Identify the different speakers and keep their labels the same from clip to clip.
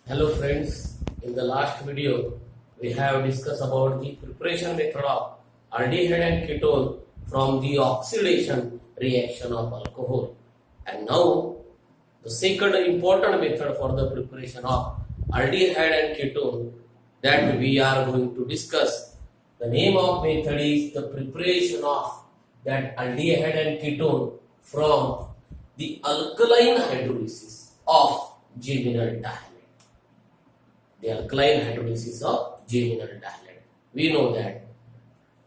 Speaker 1: Hello friends, in the last video we have discussed about the preparation method of aldehyde and ketone from the oxidation reaction of alcohol. And now the second important method for the preparation of aldehyde and ketone that we are going to discuss. The name of method is the preparation of that aldehyde and ketone from the alkaline hydrolysis of geminal dihalide. The alkaline hydrolysis of geminal dihalide. We know that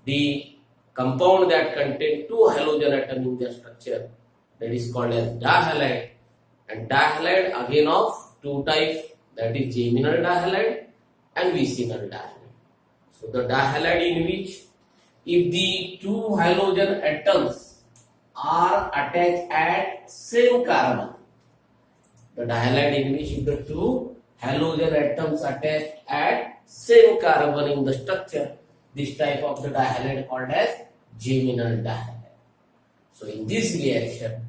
Speaker 1: the compound that contain two halogen atom in their structure, that is called as dihalide, and dihalide again of two types, that is geminal dihalide and vicinal dihalide. So the dihalide in which if the two halogen atoms are attached at same carbon, the dihalide in which if the two halogen atoms attached at same carbon in the structure, this type of the dihalide called as geminal dihalide. So in this reaction,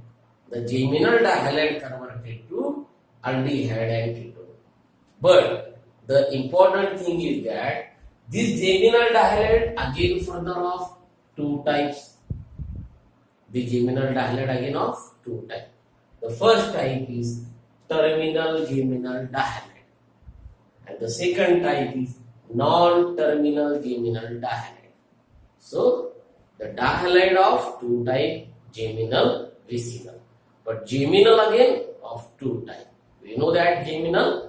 Speaker 1: the geminal dihalide converted to aldehyde and ketone. But the important thing is that this geminal dihalide again further of two types. The geminal dihalide again of two types. The first type is terminal geminal dihalide. And the second type is non-terminal geminal dihalide. So, the dihalide of two type, geminal, vicinal. But geminal again of two type. We know that geminal,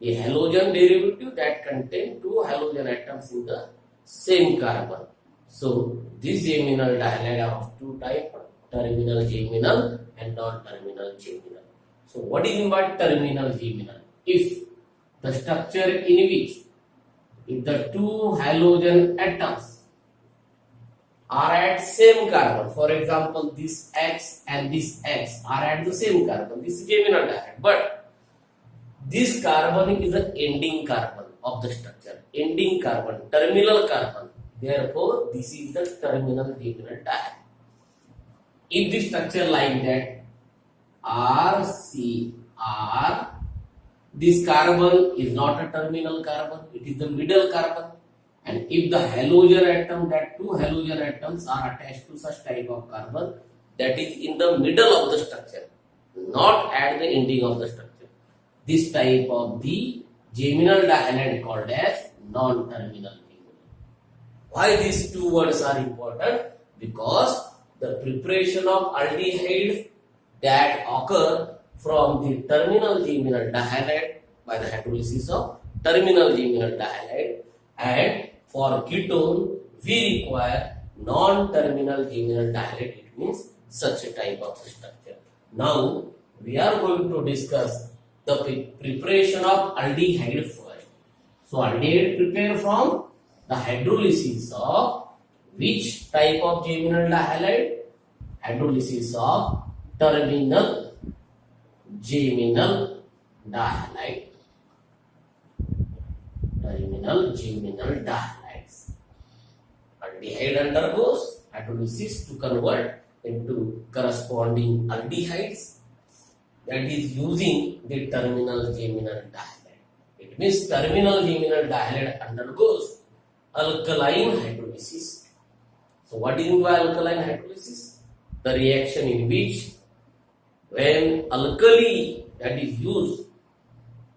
Speaker 1: the halogen derivative that contain two halogen atoms in the same carbon. So, this geminal dihalide of two type, terminal geminal and non-terminal geminal. So, what is in what terminal geminal? If the structure in which if the two halogen atoms are at same carbon, for example this X and this X are at the same carbon, this is geminal dihalide, but this carbon is the ending carbon of the structure, ending carbon, terminal carbon, therefore this is the terminal geminal dihalide. If the structure like that RCR, this carbon is not a terminal carbon, it is the middle carbon. And if the halogen atom, that two halogen atoms are attached to such type of carbon, that is in the middle of the structure, not at the ending of the structure, this type of the geminal dihalide called as non-terminal geminal. Why these two words are important? Because the preparation of aldehyde that occur from the terminal geminal dihalide by the hydrolysis of terminal geminal dihalide, and for ketone we require non-terminal geminal dihalide. It means such a type of structure. Now we are going to discuss the preparation of aldehyde first. So aldehyde prepare from the hydrolysis of which type of geminal dihalide? Hydrolysis of terminal geminal dihalide. Terminal geminal dihalides. Aldehyde undergoes hydrolysis to convert into corresponding aldehydes, that is using the terminal geminal dihalide. It means terminal geminal dihalide undergoes alkaline hydrolysis. So what is by alkaline hydrolysis? The reaction in which when alkali that is used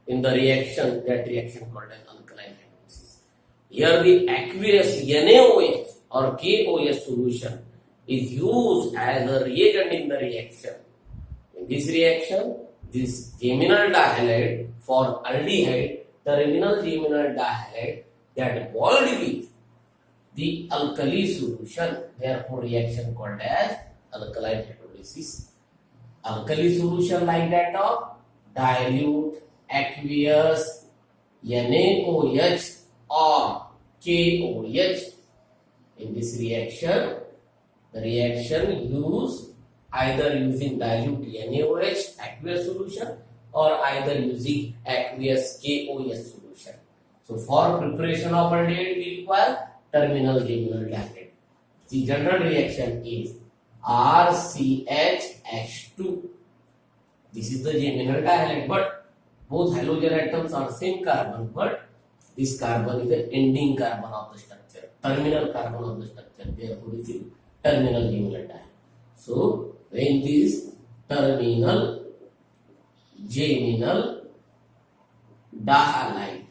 Speaker 1: in the reaction, that reaction called as alkaline hydrolysis. Here the aqueous NaOH or KOH solution is used as a reagent in the reaction. In this reaction, this geminal dihalide for aldehyde, terminal geminal dihalide that boiled with the alkali solution, therefore reaction called as alkaline hydrolysis. Alkali solution like that of dilute, aqueous, NaOH or KOH. In this reaction, the reaction use either using dilute NaOH aqueous solution or either using aqueous KOH solution. So for preparation of aldehyde we require terminal geminal dihalide. The general reaction is RCH H2. This is the geminal dihalide, but both halogen atoms are same carbon, but this carbon is the ending carbon of the structure, terminal carbon of the structure. Therefore, this is terminal geminal dihalide. So, when this terminal geminal dihalide,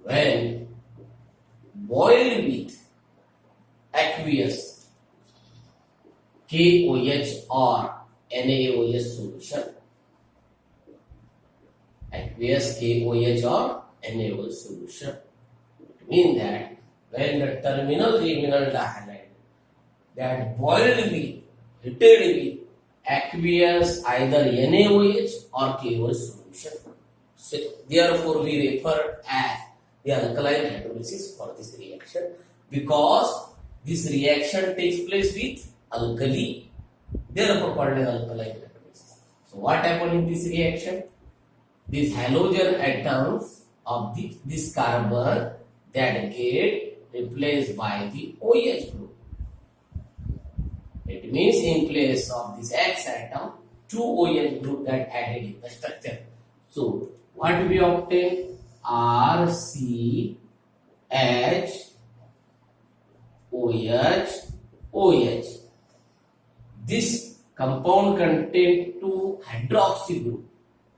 Speaker 1: when boiled with aqueous KOH or NaOH solution, aqueous KOH or NaOH solution, it means that when the terminal geminal dihalide that boiled with, heated with aqueous either NaOH or KOH solution. So, therefore, we refer as the alkaline hydrolysis for this reaction, because this reaction takes place with alkali, therefore called as alkaline hydrolysis. So, what happened in this reaction? These halogen atoms of this carbon that get replaced by the OH group. It means in place of this X atom, two OH group that added in the structure. So, what we obtain? RCH OH OH. This compound contains two hydroxy group,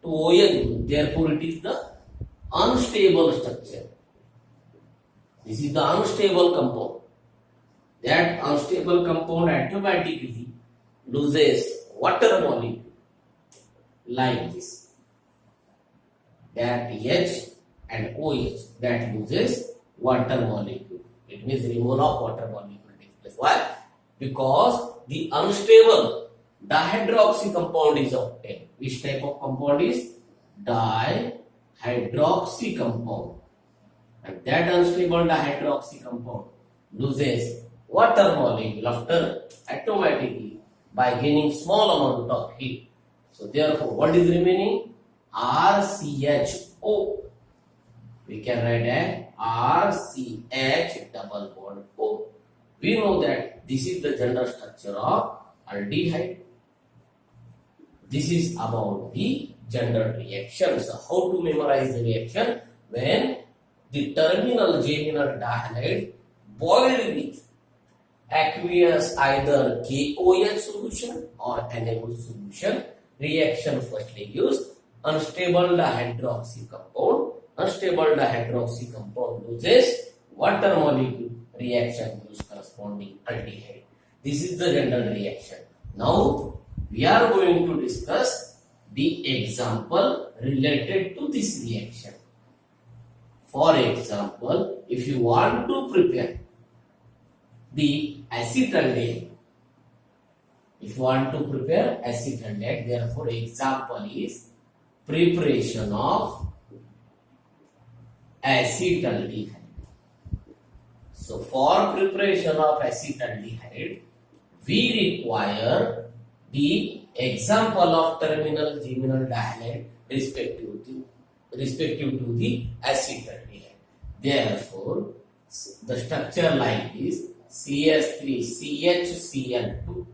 Speaker 1: two OH group. Therefore, it is the unstable structure. This is the unstable compound. That unstable compound automatically loses water molecule like this. That H and OH that loses water molecule. It means removal of water molecule takes place. Why? Because the unstable dihydroxy compound is obtained. Which type of compound is? Dihydroxy compound. And that unstable dihydroxy compound loses water molecule after automatically by gaining small amount of heat. So therefore, what is remaining? RCHO. We can write as RCH double bond O. We know that this is the general structure of aldehyde. This is about the general reaction. So how to memorize the reaction? When the terminal geminal dihalide boiled with aqueous either KOH solution or NaOH solution, reaction firstly gives unstable dihydroxy compound. Unstable dihydroxy compound loses water molecule, reaction gives corresponding aldehyde. This is the general reaction. Now we are going to discuss the example related to this reaction. For example, if you want to prepare the acetaldehyde, therefore example is preparation of acetaldehyde. So for preparation of acetaldehyde, we require the example of terminal geminal dihalide respective to the acetaldehyde. Therefore, the structure like this: CH3CHCl2.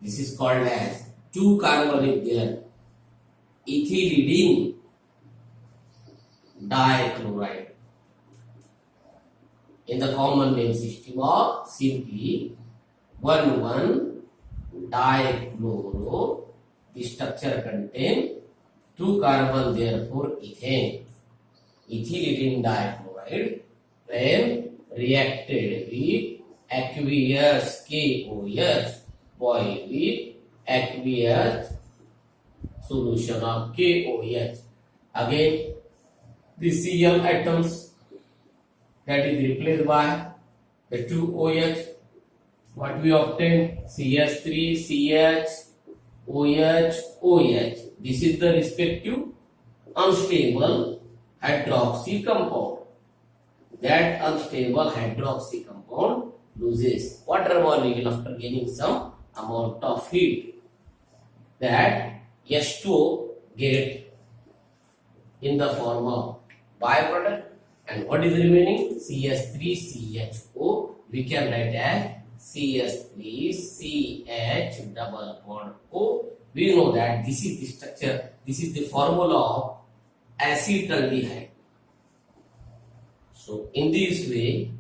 Speaker 1: This is called as 2 carbon is there, ethylidene dichloride. In the common name system or simply 1,1-dichloro. The structure contains 2 carbon, therefore ethane. Ethylidene dichloride when reacted with aqueous KOH, boiled with aqueous solution of KOH. Again, the Cl atoms that is replaced by the 2 OH. What we obtain? CH3, CH, OH, OH. This is the respective unstable hydroxy compound. That unstable hydroxy compound loses water molecule after gaining some amount of heat. That H2O get in the form of byproduct. And what is remaining? CH3CHO. We can write as CH3CH double bond O. we know that this is the structure, this is the formula of acetaldehyde. So in this way,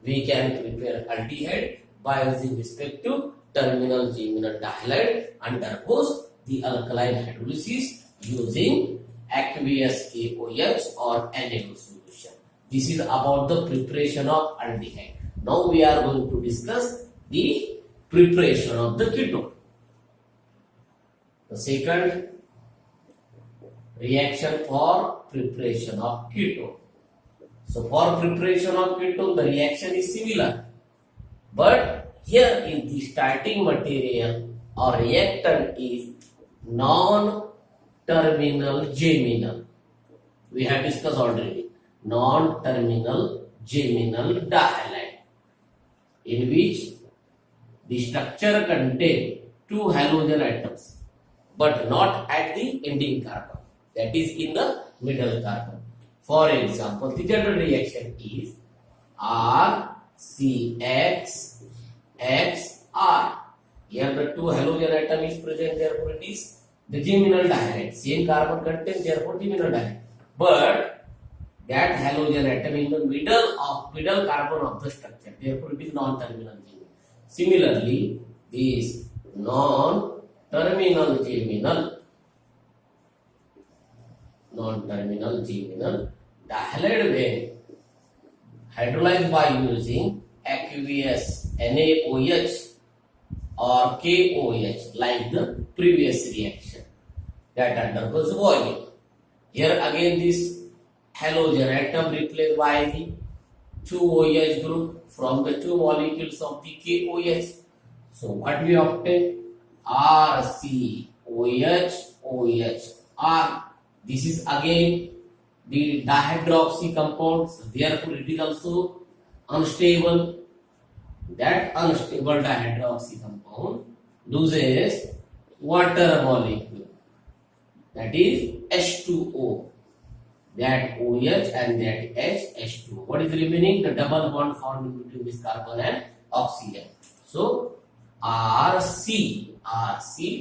Speaker 1: we can prepare aldehyde by using respective terminal geminal dihalide undergoes the alkaline hydrolysis using aqueous KOH or NaO solution. This is about the preparation of aldehyde. Now we are going to discuss the preparation of the ketone. The second reaction for preparation of ketone. So for preparation of ketone, the reaction is similar, but here in the starting material or reactant is non-terminal geminal. We have discussed already non-terminal geminal dihalide, in which the structure contains two halogen atoms, but not at the ending carbon, that is in the middle carbon. For example, the general reaction is RCXXR. Here the two halogen atom is present, therefore it is the geminal dihalide. Same carbon content, therefore geminal dihalide. But that halogen atom in the middle carbon of the structure, therefore it is non-terminal geminal. Similarly, this non-terminal geminal dihalide when hydrolyzed by using aqueous NaOH or KOH like the previous reaction that undergoes boiling. Here again this halogen atom replaced by the 2 OH group from the two molecules of the KOH. So what we obtain? RCOH R. This is again the dihydroxy compound, so therefore it is also unstable. That unstable dihydroxy compound loses water molecule, that is H2O. That OH and that H, H2O. What is remaining? The double bond formed between this carbon and oxygen. So RC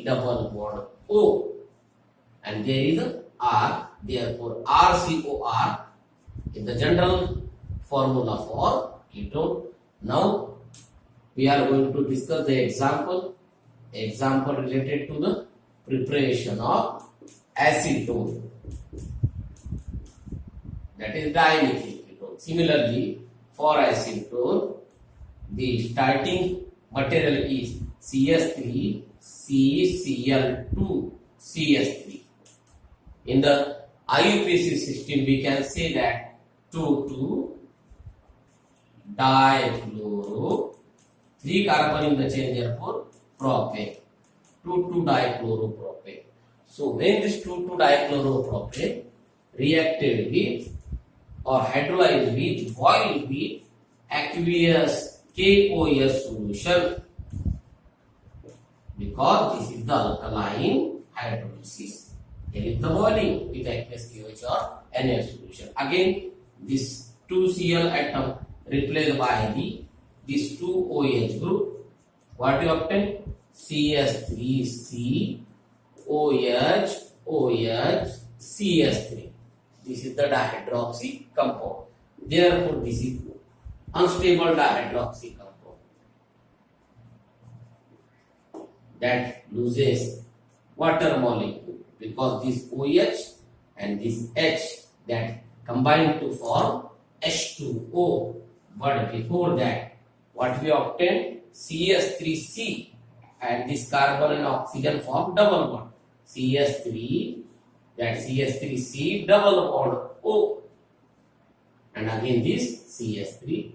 Speaker 1: double bond O, and there is a R, therefore RCOR is the general formula for ketone. Now we are going to discuss the example related to the preparation of acetone, that is dimethyl ketone. Similarly, for acetone, the starting material is CS3 CCl2 CS3. In the IUPAC system, we can say that 2,2-dichloro, 3 carbon in the chain, therefore propane, 2,2-dichloropropane. So when this 2,2-dichloropropane reacted with or hydrolyzed with, boiled with aqueous KOH solution, because this is the alkaline hydrolysis. Here is the boiling with aqueous KOH or NaO solution. Again, this 2Cl atom replaced by this 2 OH group. What you obtain? CS3C OH OH CS3. This is the dihydroxy compound. Therefore, this is unstable dihydroxy compound that loses water molecule, because this OH and this H that combine to form H2O. But before that, what we obtained? CS3C, and this carbon and oxygen form double bond. CS3, that CS3C double bond O, and again this CS3.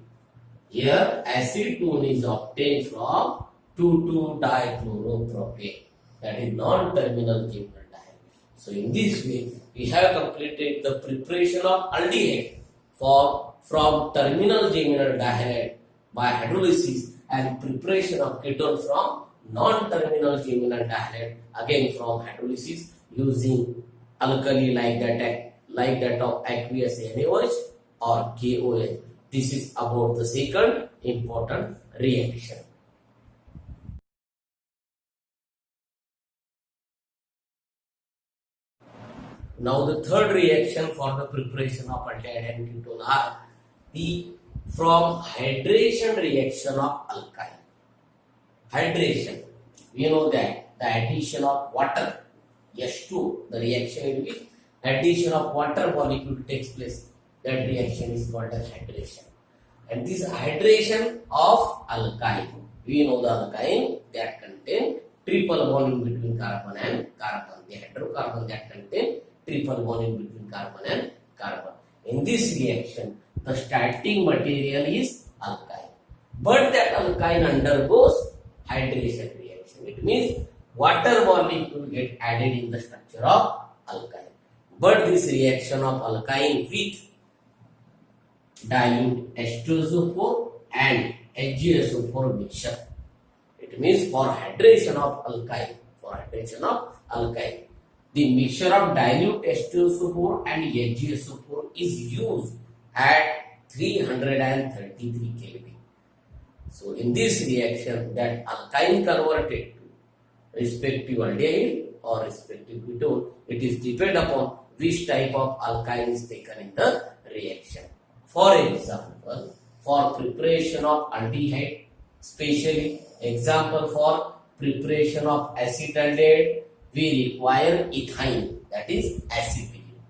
Speaker 1: Here acetone is obtained from 2,2-dichloropropane, that is non-terminal geminal dihalide. So in this way, we have completed the preparation of aldehyde from terminal geminal dihalide by hydrolysis, and preparation of ketone from non-terminal geminal dihalide again from hydrolysis using alkali like that of aqueous NaOH or KOH. This is about the second important reaction. Now the third reaction for the preparation of aldehyde and ketone are the from hydration reaction of alkyne. Hydration, we know that the addition of water, H2, the reaction in which addition of water molecule takes place, that reaction is called as hydration. And this hydration of alkyne, we know the alkyne that contain triple bond in between carbon and carbon, the hydrocarbon that contain triple bond in between carbon and carbon. In this reaction, the starting material is alkyne, but that alkyne undergoes hydration reaction. It means water molecule get added in the structure of alkyne, but this reaction of alkyne with dilute H2SO4 and HgSO4 mixture. It means for hydration of alkyne, the mixture of dilute H2SO4 and HgSO4 is used at 333 Kelvin. So in this reaction, that alkyne converted to respective aldehyde or respective ketone, it is depend upon which type of alkyne is taken in the reaction. For example, for preparation of aldehyde, especially example for preparation of acetaldehyde, we require ethyne, that is acetylene.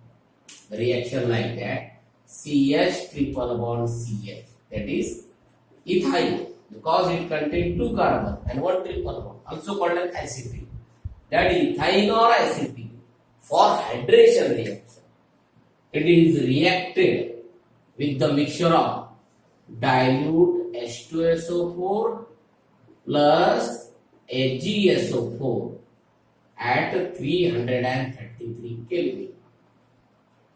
Speaker 1: The reaction like that, CH triple bond CH, that is ethyne, because it contains 2 carbon and 1 triple bond, also called as acetylene. That ethyne or acetylene for hydration reaction, it is reacted with the mixture of dilute H2SO4 plus HgSO4 at 333 Kelvin.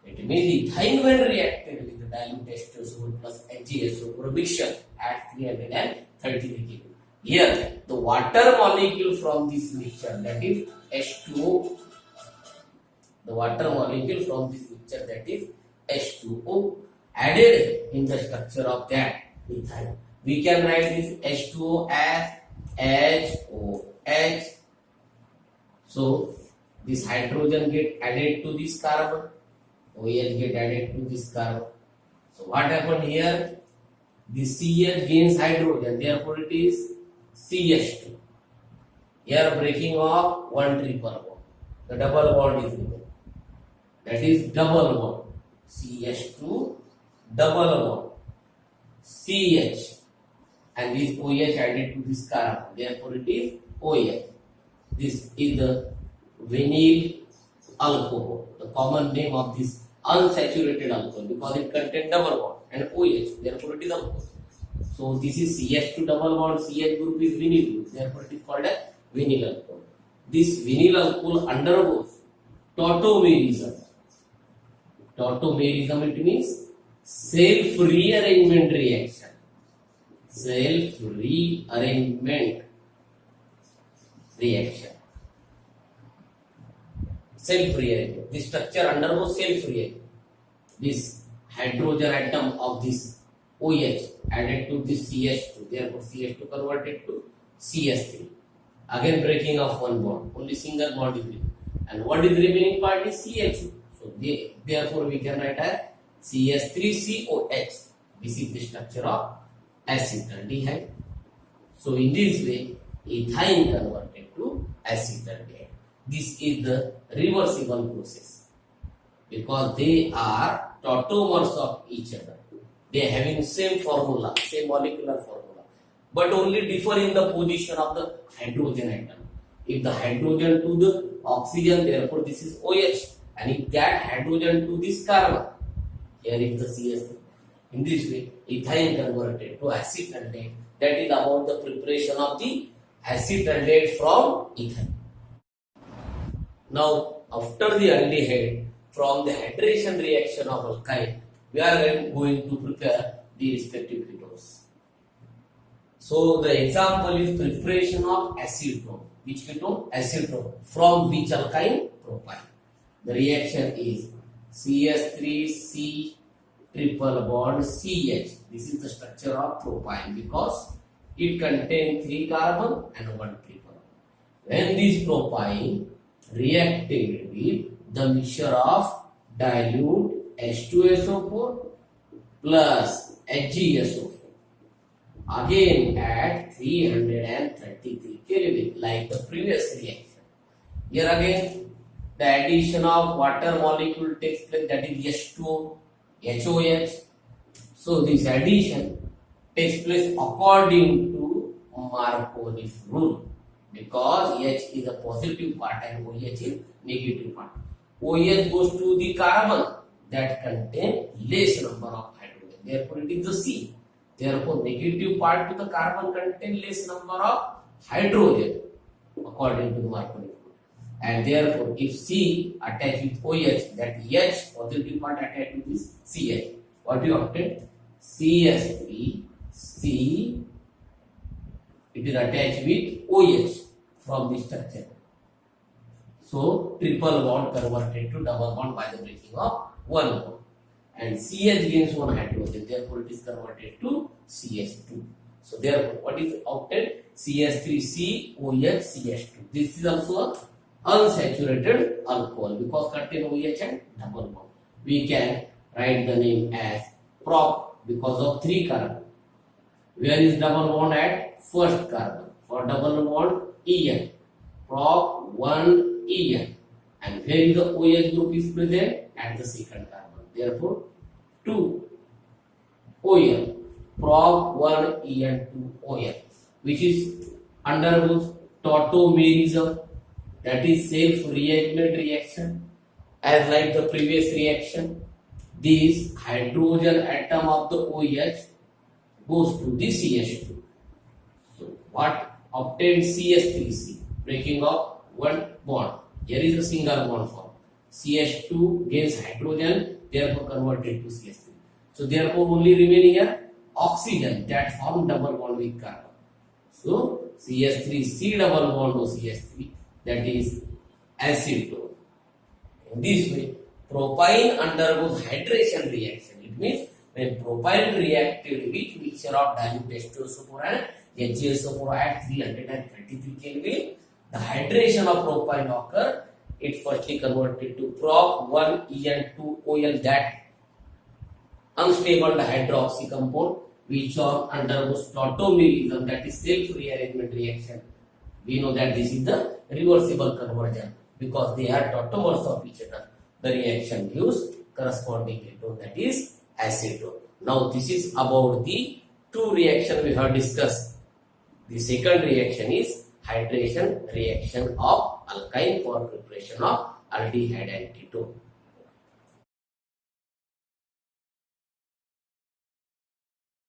Speaker 1: It means ethyne when reacted with the dilute H2SO4 plus HgSO4 mixture at 333 Kelvin. Here, the water molecule from this mixture, that is H2O, the water molecule from this mixture, that is H2O, added in the structure of that ethyne. We can write this H2O as HOH. So this hydrogen get added to this carbon, OH get added to this carbon. So what happened here? This CH gains hydrogen, therefore it is CH2. Here breaking of 1 triple bond, the double bond is given. That is double bond, CH2 double bond, CH, and this OH added to this carbon, therefore it is OH. This is the vinyl alcohol, the common name of this unsaturated alcohol, because it contains double bond and OH, therefore it is alcohol. So this is CH2 double bond, CH group is vinyl group, therefore it is called a vinyl alcohol. This vinyl alcohol undergoes tautomerism. Tautomerism, it means self-rearrangement reaction. Self-rearrangement reaction. Self-rearrangement. This structure undergoes self-rearrangement. This hydrogen atom of this OH added to this CH2, therefore CH2 converted to CH3. Again breaking of one bond, only single bond is remaining. And what is remaining part is CH2. So therefore we can write as CH3COH. This is the structure of acetaldehyde. So in this way, ethyne converted to acetaldehyde. This is the reversible process because they are tautomers of each other. They are having same formula, same molecular formula, but only differ in the position of the hydrogen atom. If the hydrogen to the oxygen, therefore this is OH, and if that hydrogen to this carbon, here is the CH3. In this way, ethyne converted to acetaldehyde. That is about the preparation of the acetaldehyde from ethyne. Now, after the aldehyde, from the hydration reaction of alkyne, we are going to prepare the respective ketones. So, the example is preparation of acetone. Which ketone? Acetone. From which alkyne? Propyne. The reaction is CH3C triple bond CH. This is the structure of propyne because it contains 3 carbon and 1 triple. When this propyne reacted with the mixture of dilute H2SO4 plus HgSO4. Again at 333 Kelvin, like the previous reaction. Here again, the addition of water molecule takes place, that is H2O, HOH. So this addition takes place according to Marconi's rule, because H is a positive part and OH is negative part. OH goes to the carbon that contain less number of hydrogen, therefore it is the C. Therefore negative part to the carbon contain less number of hydrogen according to Marconi rule. And therefore if C attached with OH, that H positive part attached with this CH, what you obtain? CS3 C, it is attached with OH from this structure. So triple bond converted to double bond by the breaking of one bond. And CH gains one hydrogen, therefore it is converted to CH2. So therefore what is obtained? CH3 COH CH2. This is also an unsaturated alcohol because contain OH and double bond. We can write the name as prop because of 3 carbon. Where is double bond at? First carbon. For double bond En, prop 1 En. And where is the OH group is present? At the second carbon. Therefore 2 OL, prop 1 En 2 OL, which is undergoes tautomerism, that is self-rearrangement reaction. As like the previous reaction, this hydrogen atom of the OH goes to the CH2. So what obtained? CH3C, breaking of one bond. Here is a single bond form. CH2 gains hydrogen, therefore converted to CH3. So therefore only remaining here oxygen that form double bond with carbon. So CH3C double bond to CH3, that is acetone. In this way, propyne undergoes hydration reaction. It means when propyne reacted with mixture of dilute H2SO4 and HgSO4 at 333 Kelvin, the hydration of propyne occur. It firstly converted to prop 1 En 2 OL, that unstable hydroxy compound, which undergoes tautomerism, that is self-rearrangement reaction. We know that this is the reversible conversion because they are tautomers of each other. The reaction gives corresponding ketone, that is acetone. Now this is about the 2 reactions we have discussed. The second reaction is hydration reaction of alkyne for preparation of aldehyde and ketone.